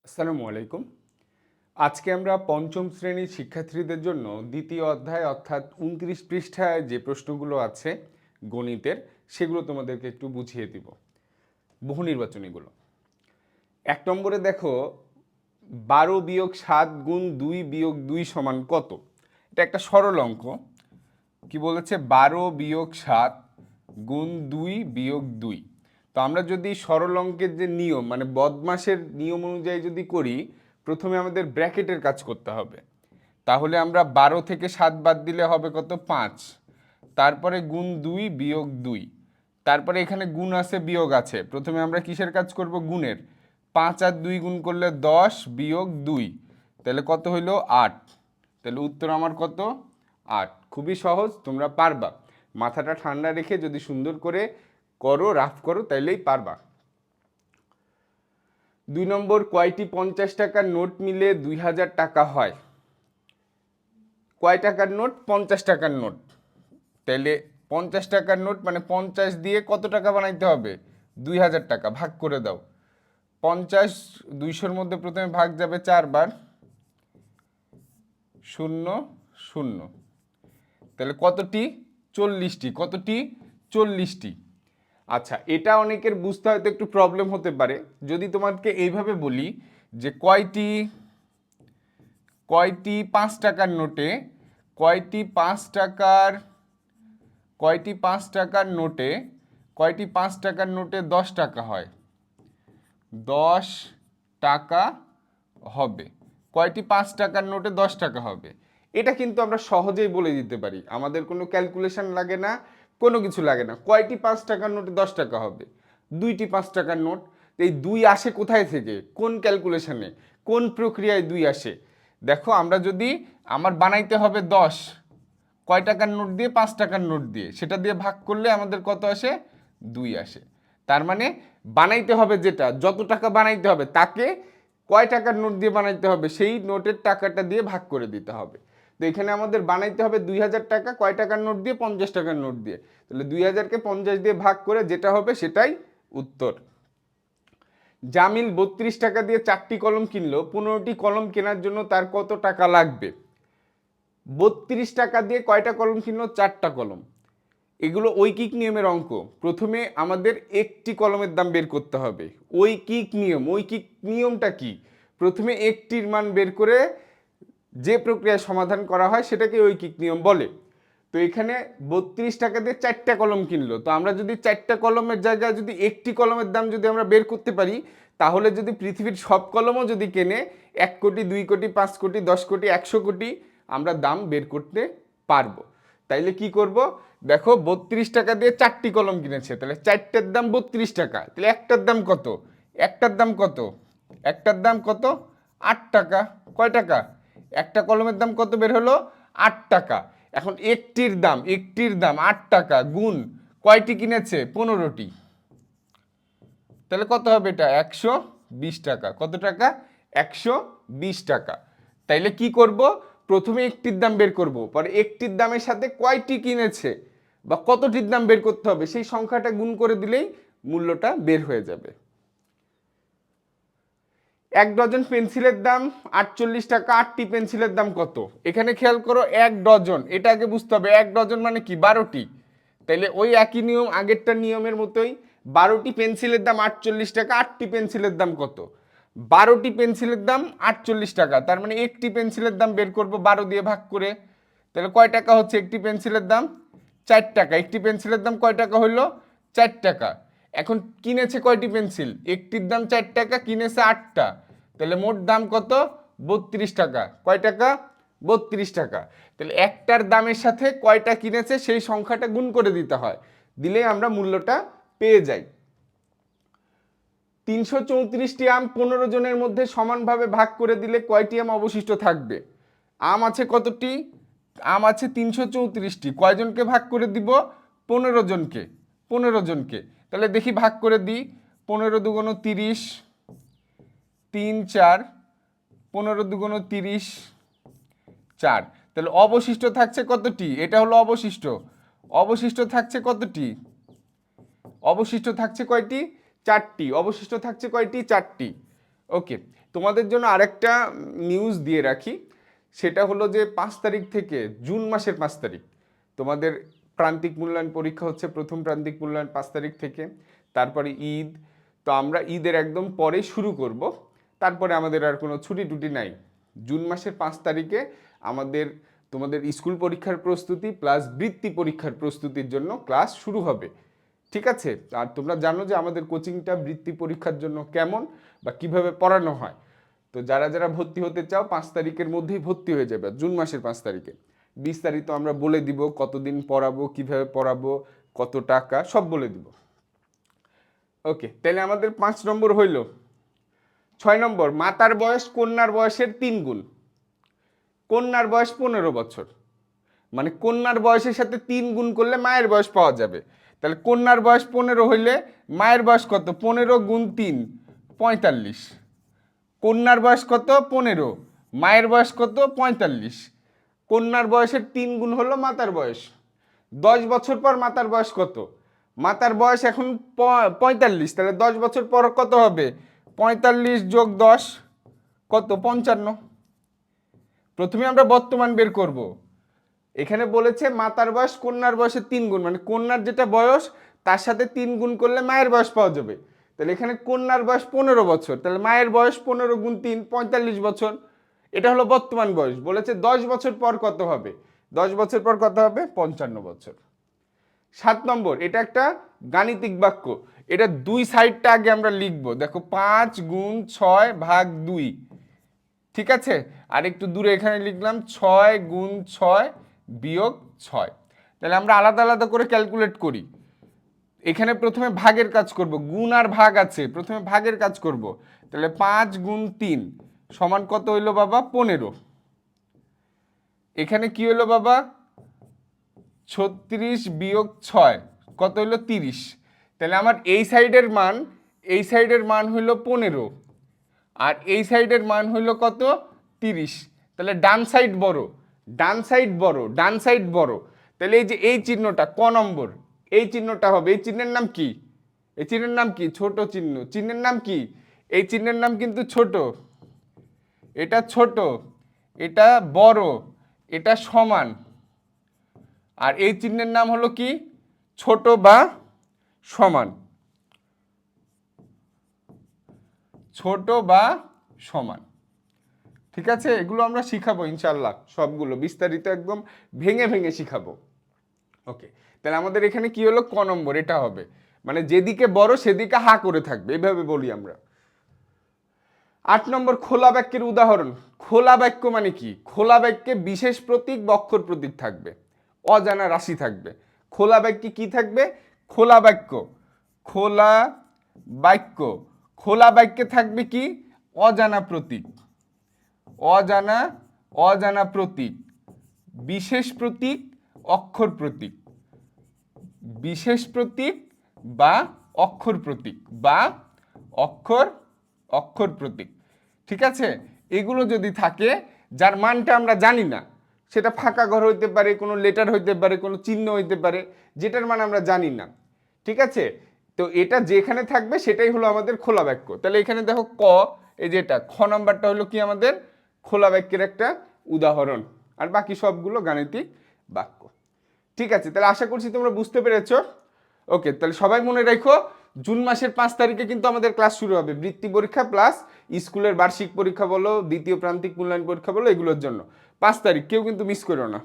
আসসালামু আলাইকুম। আজকে আমরা পঞ্চম শ্রেণীর শিক্ষার্থীদের জন্য দ্বিতীয় অধ্যায় অর্থাৎ ২৯ পৃষ্ঠায় যে প্রশ্নগুলো আছে গণিতের সেগুলো তোমাদেরকে একটু বুঝিয়ে দিব। বহু নির্বাচনীগুলো। ১ নম্বরে দেখো ১২ বিয়োগ ৭ গুণ ২ বিয়োগ ২ সমান কত? এটা একটা সরল অঙ্ক। কি বলেছে? ১২ বিয়োগ ৭ গুণ ২ বিয়োগ ২। তো আমরা যদি সরল অঙ্কের যে নিয়ম মানে বদমাশের নিয়ম অনুযায়ী যদি করি, প্রথমে আমাদের ব্র্যাকেটের কাজ করতে হবে। তাহলে আমরা ১২ থেকে ৭ বাদ দিলে হবে কত? ৫। তারপরে গুণ ২ বিয়োগ ২। তারপরে এখানে গুণ আছে বিয়োগ আছে, প্রথমে আমরা কিসের কাজ করব? গুণের। ৫ আর ২ গুণ করলে ১০ বিয়োগ ২, তাহলে কত হইল? ৮। তাহলে উত্তর আমার কত? ৮। খুবই সহজ, তোমরা পারবা। মাথাটা ঠান্ডা রেখে যদি সুন্দর করে করো, রাফ করো, তাইলেই পারবা। ২ নম্বর, কয়টি ৫০ টাকার নোট মিলে ২০০০ টাকা হয়? কয় টাকার নোট? ৫০ টাকার নোট। তাইলে ৫০ টাকার নোট মানে ৫০ দিয়ে কত টাকা বানাইতে হবে? ২০০০ টাকা। ভাগ করে দাও। ৫০ ২০০-র মধ্যে প্রথমে ভাগ যাবে ৪ বার, ০ ০। তাহলে কতটি? ৪০টি। কতটি? ৪০টি। আচ্ছা, এটা অনেকের বুঝতে হয়তো একটু প্রবলেম হতে পারে। যদি তোমাকে এইভাবে বলি যে কয়টি ৫ টাকার নোটে কয়টি ৫ টাকার কয়টি ৫ টাকার নোটে কয়টি ৫ টাকার নোটে ১০ টাকা হয়? ১০ টাকা হবে। কয়টি ৫ টাকার নোটে ১০ টাকা হবে? এটা কিন্তু আমরা সহজেই বলে দিতে পারি, আমাদের কোনো ক্যালকুলেশন লাগে না, কোনো কিছু লাগে না। কয়টি ৫ টাকার নোটে ১০ টাকা হবে? ২টি ৫ টাকার নোট। এই ২ আসে কোথায় থেকে? কোন ক্যালকুলেশনে, কোন প্রক্রিয়ায় ২ আসে? দেখো, আমরা যদি আমার বানাইতে হবে ১০, কয় টাকার নোট দিয়ে? ৫ টাকার নোট দিয়ে, সেটা দিয়ে ভাগ করলে আমাদের কত আসে? ২ আসে। তার মানে বানাইতে হবে যেটা, যত টাকা বানাইতে হবে তাকে কয় টাকার নোট দিয়ে বানাইতে হবে সেই নোটের টাকাটা দিয়ে ভাগ করে দিতে হবে। তো এখানে আমাদের বানাইতে হবে ২০০০ টাকা কয় টাকার নোট দিয়ে? ৫০ টাকার নোট দিয়ে। তাহলে ২০০০কে ৫০ দিয়ে ভাগ করে যেটা হবে সেটাই উত্তর। জামিল ৩২ টাকা দিয়ে 4টি কলম কিনলো, 15টি কলম কেনার জন্য তার কত টাকা লাগবে? ৩২ টাকা দিয়ে কয়টা কলম কিনলো? 4টা কলম। এগুলো ঐকিক নিয়মের অঙ্ক। প্রথমে আমাদের একটি কলমের দাম বের করতে হবে। ঐকিক নিয়ম। ঐকিক নিয়মটা কি? প্রথমে একটির মান বের করে যে প্রক্রিয়ায় সমাধান করা হয় সেটাকে ঐকিক নিয়ম বলে। তো এখানে ৩২ টাকা দিয়ে 4টা কলম কিনলো, তো আমরা যদি 4টা কলমের জায়গায় যদি একটি কলমের দাম যদি আমরা বের করতে পারি, তাহলে যদি পৃথিবীর সব কলমও যদি কেনে, ১ কোটি, ২ কোটি, ৫ কোটি, 10 কোটি, 100 কোটি আমরা দাম বের করতে পারবো। তাইলে কি করব? দেখো, ৩২ টাকা দিয়ে 4টি কলম কিনেছে, তাহলে 4টার দাম ৩২ টাকা। তাহলে একটার দাম কত? একটার দাম কত? একটার দাম কত? ৮ টাকা। কয় টাকা? একটা কলমের দাম কত বের হলো? ৮ টাকা। এখন একটির দাম ৮ টাকা গুণ কয়টি কিনেছে? 15টি। তাহলে কত হবে এটা? ১২০ টাকা। কত টাকা? ১২০ টাকা। তাইলে কি করব? প্রথমে একটির দাম বের করব, পরে একটির দামের সাথে কয়টি কিনেছে বা কতটির দাম বের করতে হবে সেই সংখ্যাটা গুণ করে দিলেই মূল্যটা বের হয়ে যাবে। ১ ডজন পেন্সিলের দাম ৪৮ টাকা। ৮টি পেন্সিলের দাম কত? এখানে খেয়াল করো, ১ ডজন, এটা আগে বুঝতে হবে। ১ ডজন মানে কি? ১২টি। তাইলে ওই একই নিয়ম, আগেরটা নিয়মের মতোই। ১২টি পেন্সিলের দাম ৪৮ টাকা। ৮টি পেন্সিলের দাম কত? ১২টি পেন্সিলের দাম ৪৮ টাকা। তার মানে একটি পেন্সিলের দাম বের করব ১২ দিয়ে ভাগ করে। তাহলে কয় টাকা হচ্ছে একটি পেন্সিলের দাম? ৪ টাকা। একটি পেন্সিলের দাম কয় টাকা হইল? ৪ টাকা। এখন কিনেছে কয়টি পেন্সিল? একটির দাম ৪ টাকা, কিনেছে 8টা। তাহলে মোট দাম কত? ৩২ টাকা। কয় টাকা? ৩২ টাকা। তাহলে একটার দামের সাথে কয়টা কিনেছে সেই সংখ্যাটা গুণ করে দিতে হয়, দিলেই আমরা মূল্যটা পেয়ে যাই। ৩৩৪টি আম ১৫ জনের মধ্যে সমানভাবে ভাগ করে দিলে কয়টি আম অবশিষ্ট থাকবে? আম আছে কতটি? আম আছে ৩৩৪টি। কয়জনকে ভাগ করে দিব? ১৫ জনকে। ১৫ জনকে। তাহলে দেখি ভাগ করে দিই। ১৫ দুগুণ ৩০, ৩ ৪, ১৫ দুগুণ ৩০, ৪। তাহলে অবশিষ্ট থাকছে কতটি? এটা হলো অবশিষ্ট। অবশিষ্ট থাকছে কতটি? অবশিষ্ট থাকছে কয়টি? 4টি। অবশিষ্ট থাকছে কয়টি? 4টি। ওকে, তোমাদের জন্য আরেকটা নিউজ দিয়ে রাখি, সেটা হলো যে 5 তারিখ থেকে, জুন মাসের 5 তারিখ তোমাদের প্রান্তিক মূল্যায়ন পরীক্ষা হচ্ছে। প্রথম প্রান্তিক মূল্যায়ন 5 তারিখ থেকে, তারপরে ঈদ। তো আমরা ঈদের একদম পরে শুরু করব, তারপরে আমাদের আর কোনো ছুটি টুটি নাই। জুন মাসের 5 তারিখে আমাদের তোমাদের স্কুল পরীক্ষার প্রস্তুতি প্লাস বৃত্তি পরীক্ষার প্রস্তুতির জন্য ক্লাস শুরু হবে, ঠিক আছে? আর তোমরা জানো যে আমাদের কোচিংটা বৃত্তি পরীক্ষার জন্য কেমন বা কিভাবে পড়ানো হয়। তো যারা যারা ভর্তি হতে চাও 5 তারিখের মধ্যেই ভর্তি হয়ে যাবে, জুন মাসের 5 তারিখে। বিস্তারিত আমরা বলে দিব, কতদিন পড়াবো, কিভাবে পড়াবো, কত টাকা, সব বলে দিব। ওকে, তাহলে আমাদের 5 নম্বর হইল। 6 নম্বর, মাতার বয়স কন্যার বয়সের 3 গুণ। কন্যার বয়স 15 বছর, মানে কন্যার বয়সের সাথে 3 গুণ করলে মায়ের বয়স পাওয়া যাবে। তাহলে কন্যার বয়স 15 হইলে মায়ের বয়স কত? 15 গুণ 3, 45। কন্যার বয়স কত? 15, মায়ের বয়স কত? 45। কন্যার বয়সের 3 গুণ হলো মাতার বয়স। 10 বছর পর মাতার বয়স কত? মাতার বয়স এখন 45, তাহলে 10 বছর পর কত হবে? 45 যোগ 10 কত? 55। প্রথমে আমরা বর্তমান বের করব। এখানে বলেছে মাতার বয়স কন্যার বয়সের 3 গুণ, মানে কন্যার যেটা বয়স তার সাথে 3 গুণ করলে মায়ের বয়স পাওয়া যাবে। তাহলে এখানে কন্যার বয়স 15 বছর, তাহলে মায়ের বয়স 15 গুণ 3, 45 বছর। এটা হলো বর্তমান বয়স। বলেছে 10 বছর পর কত হবে? 10 বছর পর কত হবে? 55 বছর। 7 নম্বর, এটা একটা গাণিতিক বাক্য। এটা দুই সাইডটা আগে আমরা লিখবো। দেখো, 5 গুণ 6 ভাগ 2, ঠিক আছে? আর একটু দূরে এখানে লিখলাম 6 গুণ 6 বিয়োগ 6। তাহলে আমরা আলাদা আলাদা করে ক্যালকুলেট করি। এখানে প্রথমে ভাগের কাজ করব, গুণ আর ভাগ আছে, প্রথমে ভাগের কাজ করব। তাহলে 5 গুণ 3 সমান কত হইলো বাবা? 15। এখানে কি হইলো বাবা? 36 বিয়োগ 6 কত হইলো? 30। তাহলে আমার এই সাইডের মান, এই সাইডের মান হইলো 15, আর এই সাইডের মান হইলো কত? 30। তাহলে ডান সাইড বড়, ডান সাইড বড়, ডান সাইড বড়। তাহলে এই যে এই চিহ্নটা, ক নম্বর এই চিহ্নটা হবে, এই চিহ্নের নাম কি? এই চিহ্নের নাম কি? ছোট চিহ্ন। চিহ্নের নাম কি? এই চিহ্নের নাম কিন্তু ছোট। এটা ছোট, এটা বড়, এটা সমান। আর এই চিহ্নের নাম হলো কি? ছোট বা সমান। ছোট বা সমান, ঠিক আছে? এগুলো আমরা শিখাবো ইনশাল্লাহ, সবগুলো বিস্তারিত একদম ভেঙে ভেঙে শিখাবো। ওকে, তাহলে আমাদের এখানে কি হলো? ক নম্বর এটা হবে, মানে যেদিকে বড় সেদিকে হা করে থাকবে, এভাবে বলি আমরা। 8 নম্বর, খোলা বাক্যের উদাহরণ। খোলা বাক্য মানে কি? খোলা বাক্যে বিশেষ প্রতীক বা অক্ষর প্রতীক থাকবে, অজানা রাশি থাকবে। খোলা বাক্যে কি থাকবে? খোলা বাক্য, খোলা বাক্য, খোলা বাক্যে থাকবে কি? অজানা প্রতীক, অজানা, অজানা প্রতীক, বিশেষ প্রতীক, অক্ষর প্রতীক, বিশেষ প্রতীক বা অক্ষর প্রতীক, বা অক্ষর, অক্ষর প্রতীক, ঠিক আছে? এগুলো যদি থাকে, যার মানটা আমরা জানি না, সেটা ফাঁকা ঘর হইতে পারে, কোনো লেটার হইতে পারে, কোনো চিহ্ন হইতে পারে, যেটার মান আমরা জানি না, ঠিক আছে? তো এটা যেখানে থাকবে সেটাই হলো আমাদের খোলা বাক্য। তাহলে এখানে দেখো ক, এই যেটা খ নাম্বারটা হলো কি? আমাদের খোলা বাক্যের একটা উদাহরণ, আর বাকি সবগুলো গাণিতিক বাক্য, ঠিক আছে? তাহলে আশা করছি তোমরা বুঝতে পেরেছো। ওকে, তাহলে সবাই মনে রাখো, জুন মাসের 5 তারিখে কিন্তু আমাদের ক্লাস শুরু হবে, বৃত্তি পরীক্ষা প্লাস স্কুলের বার্ষিক পরীক্ষা বলো, দ্বিতীয় প্রান্তিক মূল্যায়ন পরীক্ষা বলো, এগুলোর জন্য 5 তারিখ, কেউ কিন্তু মিস করো না।